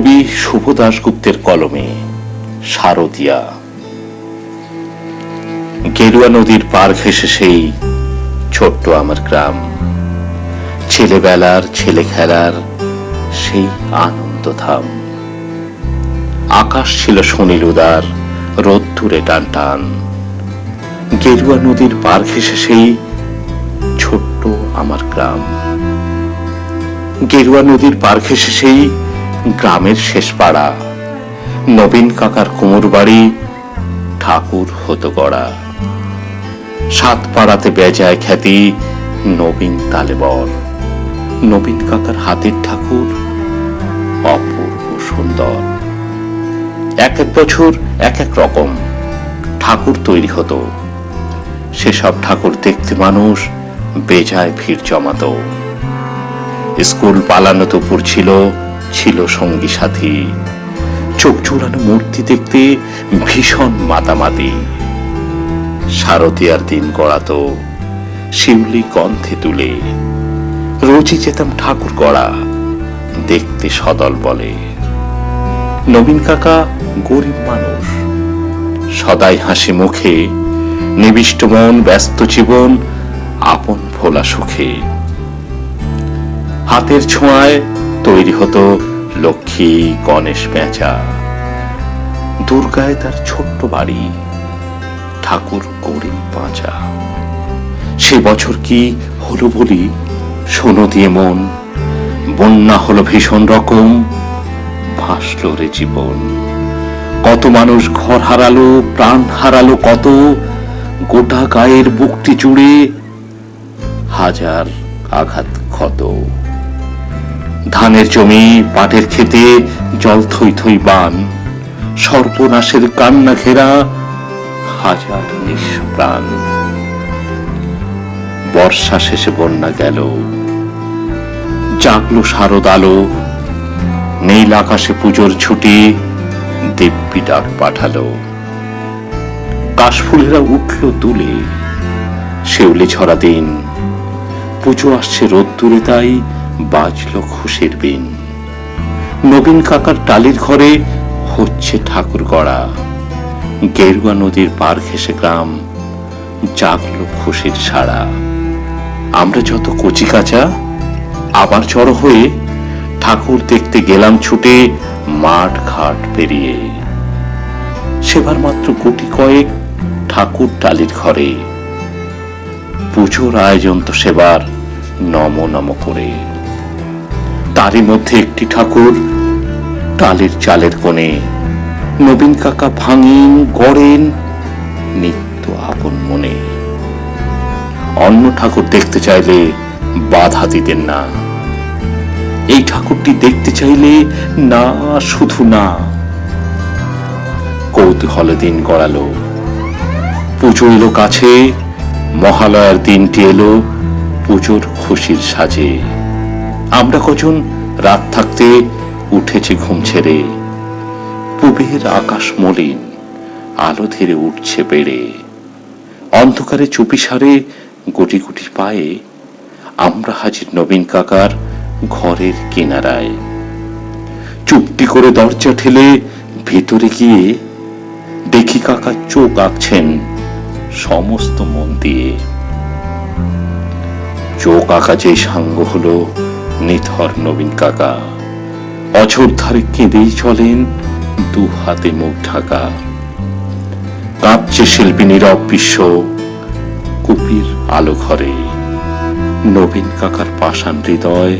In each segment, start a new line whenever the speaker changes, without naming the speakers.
কবি শুভ দাশগুপ্তের কলমে শারদিয়া। গেরুয়া নদীর পার ঘেঁষে সেই ছোট্ট আমার গ্রাম, ছেলেবেলার ছেলে খেলার সেই আনন্দধাম। আকাশ ছিল সুনীল উদার, রোদ্দুরে টান টান। গেরুয়া নদীর পার ঘেঁষে সেই ছোট্ট আমার গ্রাম। গেরুয়া নদীর পার ঘেঁষে সেই গ্রামের শেষ পাড়া, নবীন কাকার কুমোর বাড়ি, ঠাকুর হতো গড়া। সাত পাড়াতে বেজায় খ্যাতি, নবীন তালেবর। নবীন কাকার হাতের ঠাকুর অপূর্ব সুন্দর। এক এক বছর এক এক রকম ঠাকুর তৈরি হতো। সেসব ঠাকুর দেখতে মানুষ বেজায় ভিড় জমাতো। স্কুল পালানো দুপুর ছিল সঙ্গী সাথী। চোখ জোড়ানো মূর্তি দেখতে ভীষণ মাতামাতি। শারদিয়ার দিন গড়াতো শিউলি গন্ধে তুলে। রোজই যেতাম ঠাকুর গড়া দেখতে সদল বলে। নবীন কাকা গরিব মানুষ, সদাই হাসি মুখে, নিবিষ্ট মন, ব্যস্ত জীবন, আপন ভোলা সুখে। হাতের ছোঁয়ায় তৈরি হতো লক্ষ্মী গণেশ পেঁচা। দুর্গায় তার ছোট্ট বাড়ি, ঠাকুর গরিব বাঁচা। সে বছর কি হলো বলি শোনো দিয়ে মন, বন্যা হলো ভীষণ রকম, ভাসল রে জীবন। কত মানুষ ঘর হারালো, প্রাণ হারালো কত, গোটা গায়ের বুকটি জুড়ে হাজার আঘাত ক্ষত। ধানের জমি পাটের খেতে জল থই থই বান, সর্বনাশের কান্না ঘেরা হাজার নিঃস্ব প্রাণ। বর্ষা শেষে বন্যা গেল, জাগলো শারদ আলো, নীল আকাশে পুজোর ছুটি, দিব্যি ডাক পাঠালো। কাশফুলেরা উঠল দুলে, শেউলি ছড়া দিন, পুজো আসছে রোদ্দুরে তাই বাজলো খুশির বিন। নবীন কাকার টালির ঘরে হচ্ছে ঠাকুর গড়া। গেরুয়া নদীর পার ঘেঁষে গ্রাম, জাগলো খুশির সাড়া। আমরা যত কচি কাঁচা আবার জড়ো হয়ে ঠাকুর দেখতে গেলাম ছুটে মাঠ ঘাট পেরিয়ে। সেবার মাত্র গুটি কয়েক ঠাকুর টালির ঘরে, পুজোর আয়োজন তো সেবার নম নম করে। তারই মধ্যে একটি ঠাকুর টালির চালের কোণে। নবীন কাকা ভাঙেন গড়েন নিত্য আপন মনে। অন্য ঠাকুর দেখতে চাইলে বাধা দিতেন না, এই ঠাকুরটি দেখতে চাইলে না, শুধু না। কৌতূহলে দিন গড়ালো, পুজো এলো কাছে, মহালয়ার দিনটি এলো পুজোর খুশির সাজে। আমরা কজন রাত থাকতে উঠেছি ঘুম ছেড়ে। পূবের আকাশ মলিন, আলো ধীরে উঠছে বেড়ে। অন্ধকারে চুপিসারে গুটি গুটি পায়ে আমরা হাজির নবীন কাকার ঘরের কিনারায়। চুপটি করে দরজা ঠেলে ভেতরে গিয়ে দেখি কাকা চোখ আঁকছেন সমস্ত মন দিয়ে। চোখ আঁকা যে সাঙ্গ হলো নিথর নবীন কাকা, অঝোর ধারে কেঁদেই চলেন দু হাতে মুখ ঢাকা। কাঁপছে শিল্পী নীরব বিশ্ব কুপির আলো ঘরে। নবীন কাকার পাষাণ হৃদয়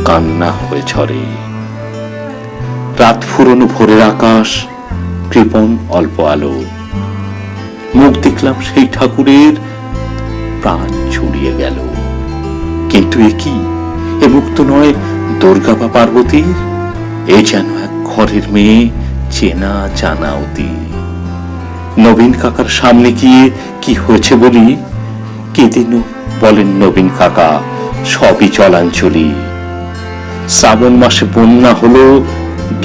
কান্না হয়ে ঝরে। রাত ফুরনো ভোরের আকাশ, কৃপণ অল্প আলো। মুখ দেখলাম সেই ঠাকুরের, প্রাণ ছুড়িয়ে গেল। কিন্তু এ কি, এ মুখ তো নয় দুর্গা বা পার্বতীর, এ যেন এক ঘরের মেয়ে, চেনা জানা অতি। নবীন কাকার সামনে গিয়ে কি হয়েছে বলি, কেদিন বলেন নবীন কাকা সবই চলাঞ্চলি। শ্রাবণ মাসে বন্যা হলো,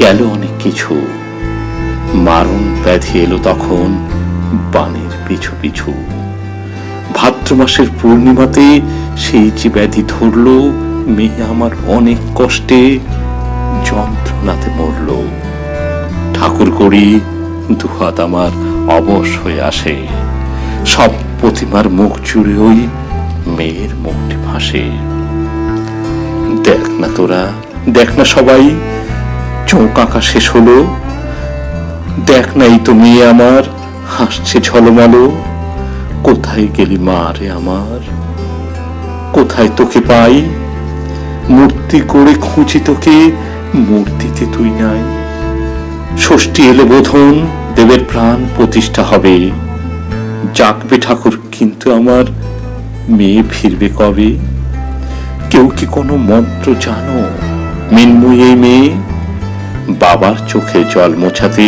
গেল অনেক কিছু। মারণ ব্যাধি এলো তখন বানের পিছু পিছু। ভাদ্র মাসের পূর্ণিমাতে সেই যে ব্যাধি ধরলো, মেয়ে আমার অনেক কষ্টে যন্ত্রণাতে মরল। ঠাকুর করি দুহাত আমার অবশ হয়ে আসে, সব প্রতিমার মুখ জুড়ে ওই মেয়ের মুখটি ভাসে। দেখ না তোরা, দেখ না সবাই, চোখ আঁকা শেষ হলো। দেখ না এই তো মেয়ে আমার হাসছে ঝলমলো। কোথায় গেলি মা রে আমার, কোথায় তোকে পাই? মূর্তি করে খুঁজি তোকে, মূর্তিতে তুই নাই। ষষ্ঠী এলে বোধন দেবের প্রাণ প্রতিষ্ঠা হবে। জাগবে ঠাকুর কিন্তু আমার মেয়ে ফিরবে কবে? কেউ কি কোনো মন্ত্র জানো মিনময়ী এই মেয়ে? বাবার চোখে জল মোছাতে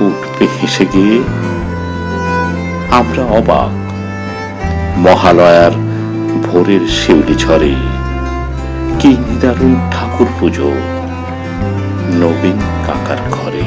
উঠবে হেসে গিয়ে। আমরা অবাক, মহালয়ার ভোরের শিউলি ঝরে কি নিদারুণ ঠাকুর পুজো নবীন কাকার ঘরে।